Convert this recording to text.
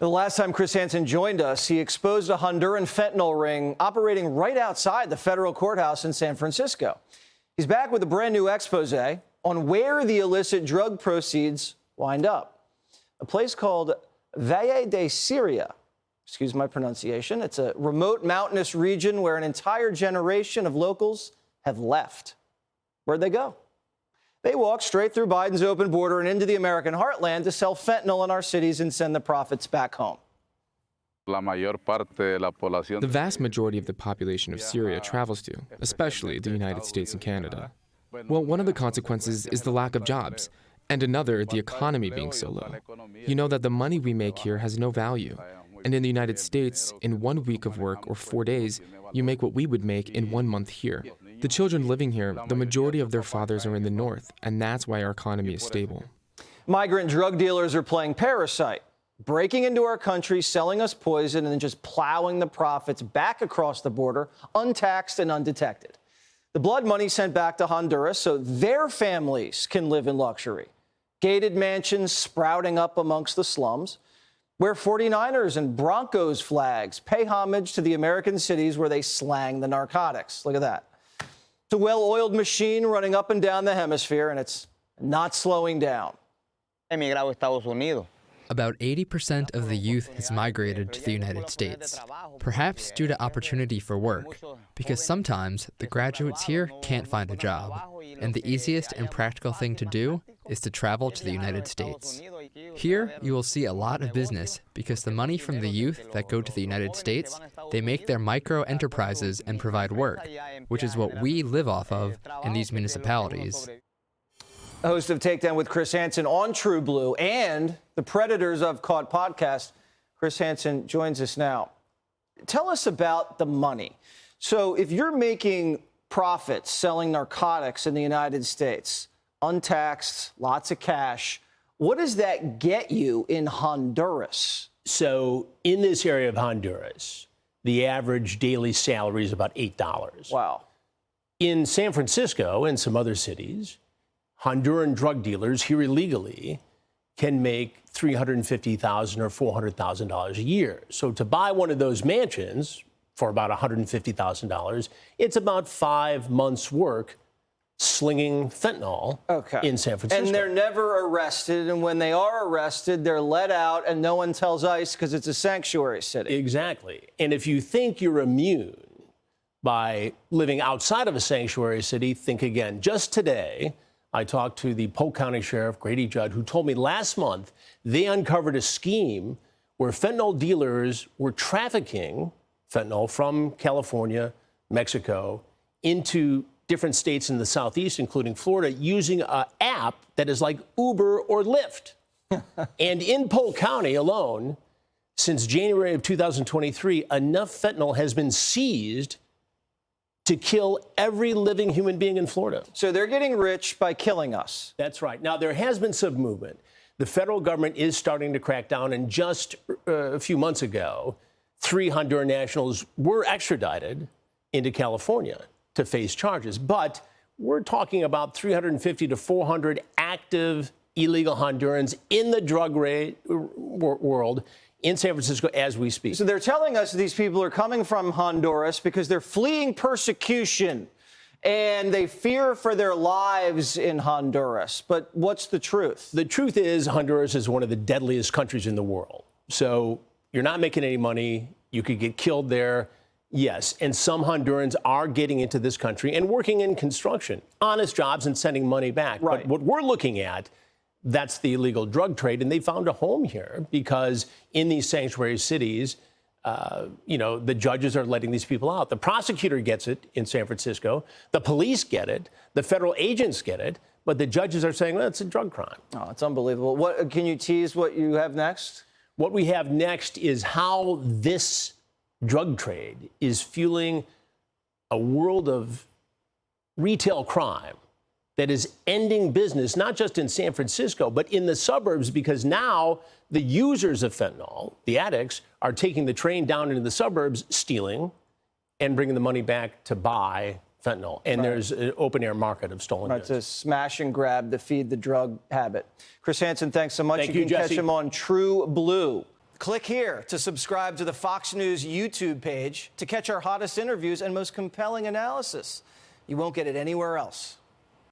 The last time Chris Hansen joined us, he exposed a Honduran fentanyl ring operating right outside the federal courthouse in San Francisco. He's back with a brand new expose on where the illicit drug proceeds wind up. A place called Valle de Syria. Excuse my pronunciation. It's a remote mountainous region where an entire generation of locals have left. Where'd they go? They walked straight through Biden's open border and into the American heartland to sell fentanyl in our cities and send the profits back home. The vast majority of the population of Syria travels to, especially the United States and Canada. Well, one of the consequences is the lack of jobs, and another, the economy being so low. You know that the money we make here has no value. And in the United States, in 1 week of work or 4 days, you make what we would make in 1 month here. The children living here, the majority of their fathers are in the north, and that's why our economy is stable. Migrant drug dealers are playing parasite, breaking into our country, selling us poison, and then just plowing the profits back across the border, untaxed and undetected. The blood money sent back to Honduras so their families can live in luxury. Gated mansions sprouting up amongst the slums, where 49ers and Broncos flags pay homage to the American cities where they slang the narcotics. Look at that. It's a well-oiled machine running up and down the hemisphere, and it's not slowing down. About 80% of the youth has migrated to the United States, perhaps due to opportunity for work, because sometimes the graduates here can't find a job, and the easiest and practical thing to do is to travel to the United States. Here, you will see a lot of business because the money from the youth that go to the United States, they make their micro-enterprises and provide work, which is what we live off of in these municipalities. Host of Takedown with Chris Hansen on True Blue and the Predators of Caught podcast. Chris Hansen joins us now. Tell us about the money. So if you're making profits selling narcotics in the United States, untaxed, lots of cash, what does that get you in Honduras? So in this area of Honduras, the average daily salary is about $8. Wow. In San Francisco and some other cities, Honduran drug dealers here illegally can make $350,000 or $400,000 a year. So to buy one of those mansions for about $150,000, it's about 5 months' work slinging fentanyl in San Francisco. And they're never arrested, and when they are arrested, they're let out, and no one tells ICE because it's a sanctuary city. Exactly. And if you think you're immune by living outside of a sanctuary city, think again. Just today, I talked to the Polk County Sheriff, Grady Judd, who told me last month they uncovered a scheme where fentanyl dealers were trafficking fentanyl from California, Mexico, into different states in the Southeast, including Florida, using an app that is like Uber or Lyft. And in Polk County alone, since January of 2023, enough fentanyl has been seized to kill every living human being in Florida. So they're getting rich by killing us. That's right. Now, there has been some movement. The federal government is starting to crack down, and just a few months ago, 3 Honduran nationals were extradited into California to face charges. But we're talking about 350 to 400 active illegal Hondurans in the drug world in San Francisco as we speak. So they're telling us these people are coming from Honduras because they're fleeing persecution and they fear for their lives in Honduras. But what's the truth? The truth is Honduras is one of the deadliest countries in the world. So you're not making any money. You could get killed there. Yes, and some Hondurans are getting into this country and working in construction, honest jobs and sending money back. Right. But what we're looking at, that's the illegal drug trade, and they found a home here because in these sanctuary cities, the judges are letting these people out. The prosecutor gets it in San Francisco. The police get it. The federal agents get it. But the judges are saying, well, it's a drug crime. Oh, it's unbelievable. What can you tease what you have next? What we have next is how this drug trade is fueling a world of retail crime that is ending business, not just in San Francisco, but in the suburbs, because now the users of fentanyl, the addicts, are taking the train down into the suburbs, stealing, and bringing the money back to buy fentanyl. And there's an open-air market of stolen goods. It's a smash and grab to feed the drug habit. Chris Hansen, thanks so much. Thank you, can catch Jesse. him on True Blue. Click here to subscribe to the Fox News YouTube page to catch our hottest interviews and most compelling analysis. You won't get it anywhere else.